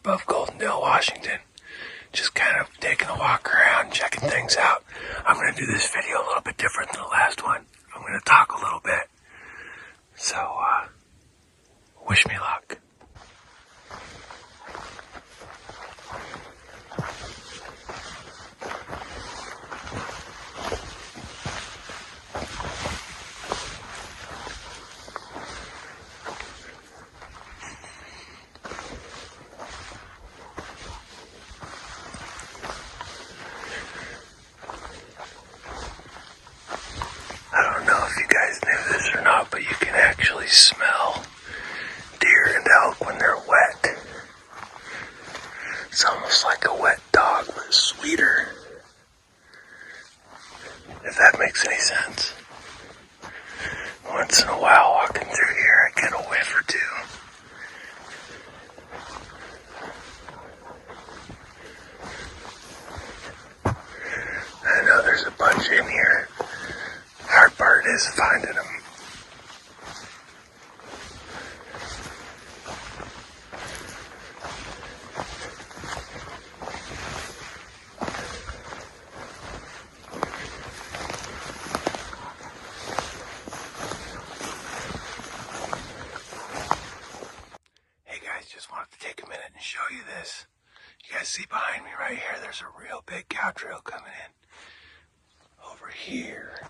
above Goldendale, Washington. Just kind of taking a walk around, checking things out. I'm going to do this video a little bit different than the last one. I'm going to talk a little bit. So, wish me luck. I don't know if you guys knew this or not, but you can actually smell deer and elk when they're wet. It's almost like a wet dog, but sweeter. If that makes any sense. Once in a while, walking through here, I get a whiff or two. I know there's a bunch in here. Hard part is finding them. Hey guys, just wanted to take a minute and show you this. You guys see behind me right here, there's a real big cow trail coming in. Over here,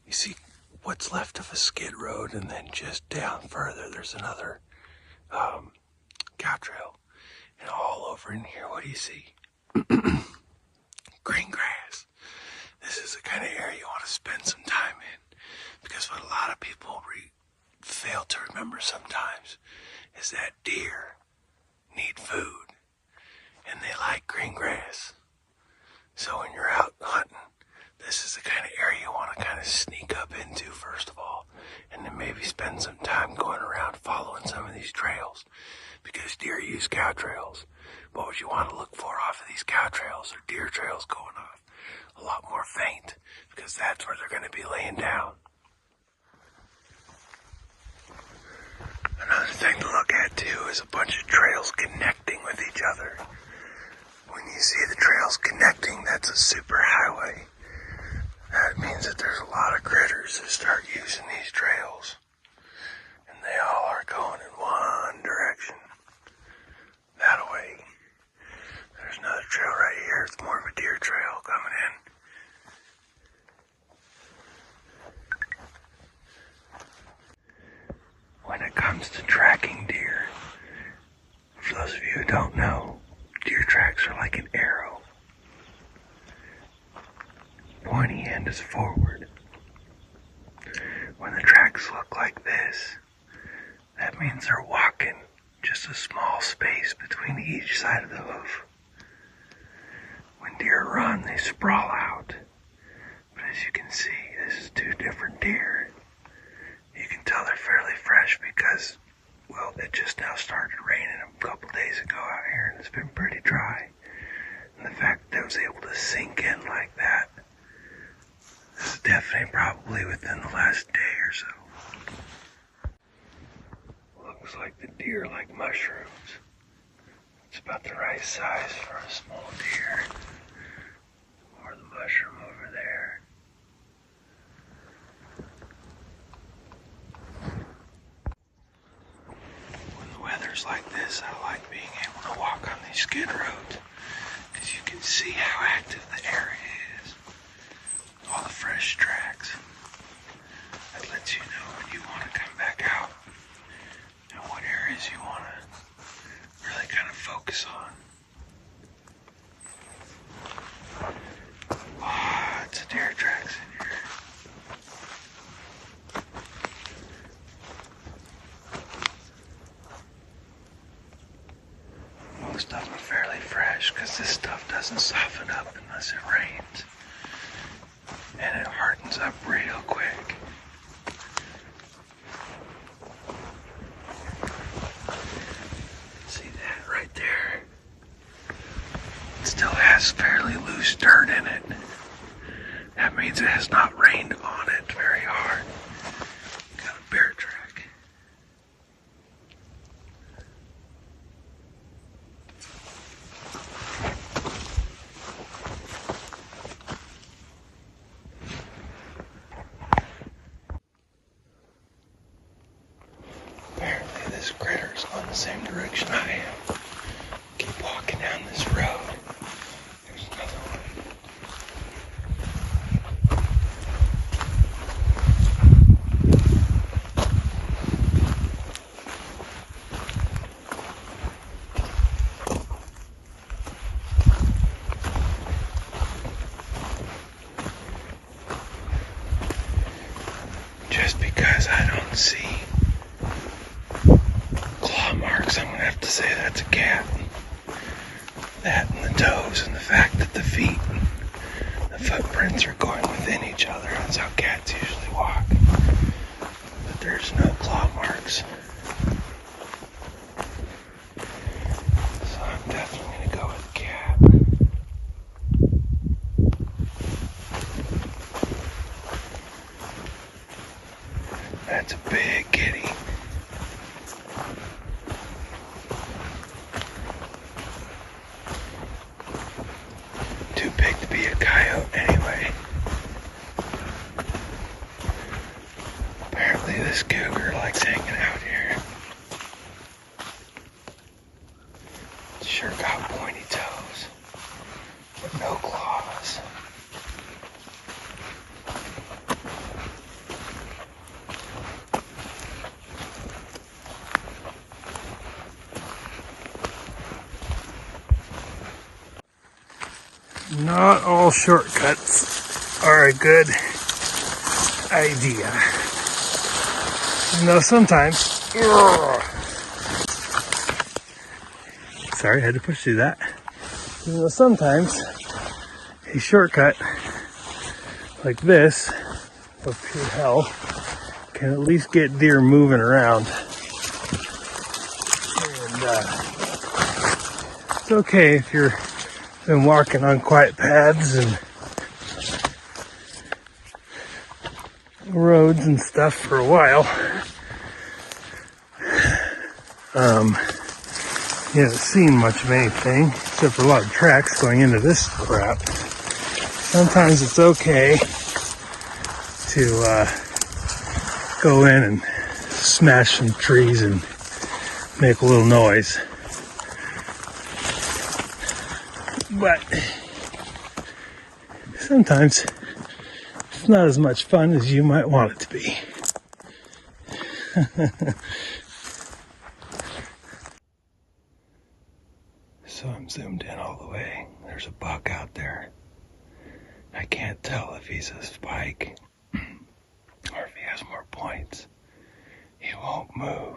you see what's left of a skid road, and then just down further, there's another cow trail. And all over in here, what do you see? Green grass. This is the kind of area you want to spend some time in, because what a lot of people fail to remember sometimes is that deer need food, and they like green grass. So when you're out hunting, this is the kind of area you want to kind of sneak up into first of all, and then maybe spend some time going around following some of these trails, because deer use cow trails. But what you want to look for off of these cow trails are deer trails going off a lot more faint, because that's where they're going to be laying down. Another thing to look at too is a bunch of trails connecting with each other. When you see the trails connecting, that's a super highway. That means that there's a lot of critters that start using these trails. And they all are going in one direction. That way. There's another trail right here. It's more of a deer trail coming in. When it comes to tracking deer, for those of you who don't know, deer tracks are like an arrow. Pointy end is forward. When the tracks look like this, that means they're walking just a small space between each side of the hoof. When deer run, they sprawl out. But as you can see, this is two different deer. You can tell they're fairly fresh because, well, it just now started raining a couple days ago out here, and it's been pretty dry. And the fact that it was able to sink in like that, this is definitely probably within the last day or so. Looks like the deer like mushrooms. It's about the right size for a small deer. Or the mushroom over there. When the weather's like this, I like being able to walk on these skid roads, because you can see how active the area is. All the fresh tracks. That lets you know when you want to come back out and what areas you want to really kind of focus on. Lots of deer tracks in here. Most of them are fairly fresh because this stuff doesn't soften up unless it rains. And it hardens up real quick. See that right there? It still has fairly loose dirt in it. That means it has not rained on it very hard. Got a bear track. this critter's going the same direction I am. Keep walking down this road. There's another one. Just because I don't see claw marks, I'm going to have to say that's a cat. That and the toes and the fact that the feet, the footprints are going within each other. That's how cats usually walk. But there's no claw marks. So I'm definitely going to go with cat. That's a big kitty. Too big to be a coyote anyway. Apparently this cougar likes hanging out here. It's sure got pointy toes, but no claws. Not all shortcuts are a good idea. You know, sometimes, sorry, I had to push through that. You know, sometimes a shortcut like this of pure hell can at least get deer moving around. And it's okay if you're been walking on quiet paths and roads and stuff for a while. You haven't seen much of anything except for a lot of tracks going into this crap. Sometimes it's okay to go in and smash some trees and make a little noise. But sometimes it's not as much fun as you might want it to be. So I'm zoomed in all the way. There's a buck out there. I can't tell if he's a spike or if he has more points. He won't move.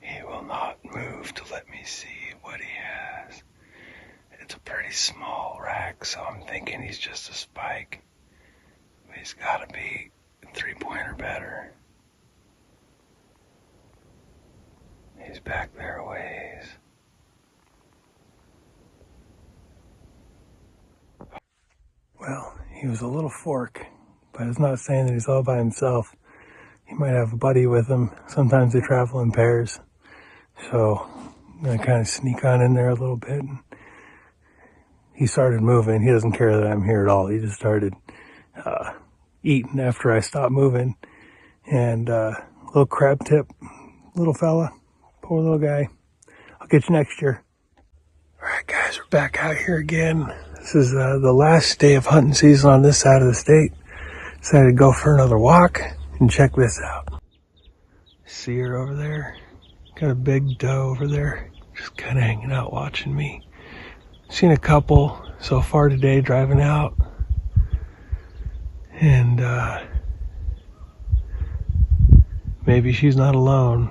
He will not move to let me see what he has. It's a pretty small rack, so I'm thinking he's just a spike. But he's got to be 3-point or better. He's back there a ways. Well, he was a little fork, but it's not saying that he's all by himself. He might have a buddy with him. Sometimes they travel in pairs. So I'm going to kind of sneak on in there a little bit. He started moving. He doesn't care that I'm here at all. He just started eating after I stopped moving. And little crab tip, little fella, poor little guy. I'll get you next year. All right, guys, we're back out here again. This is the last day of hunting season on this side of the state. Decided to go for another walk and check this out. See her over there? Got a big doe over there, just kind of hanging out watching me. Seen a couple so far today driving out. And maybe she's not alone.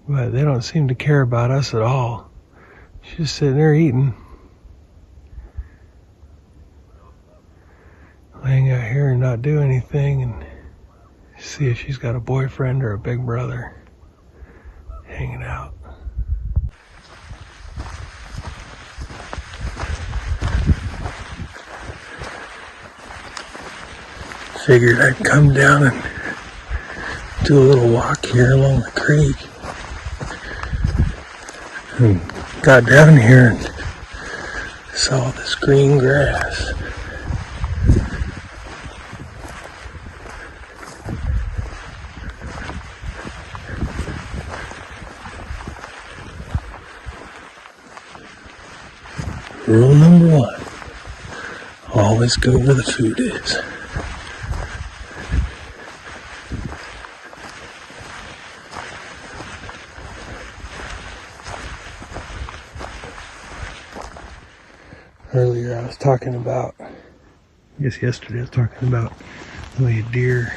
But they don't seem to care about us at all. She's just sitting there eating. Laying out here and not do anything and see if she's got a boyfriend or a big brother hanging out. Figured I'd come down and do a little walk here along the creek. And got down here and saw this green grass. Rule number one, always go where the food is. Earlier I was talking about, yesterday I was talking about the way a deer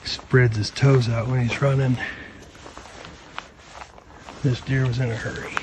spreads his toes out when he's running. This deer was in a hurry.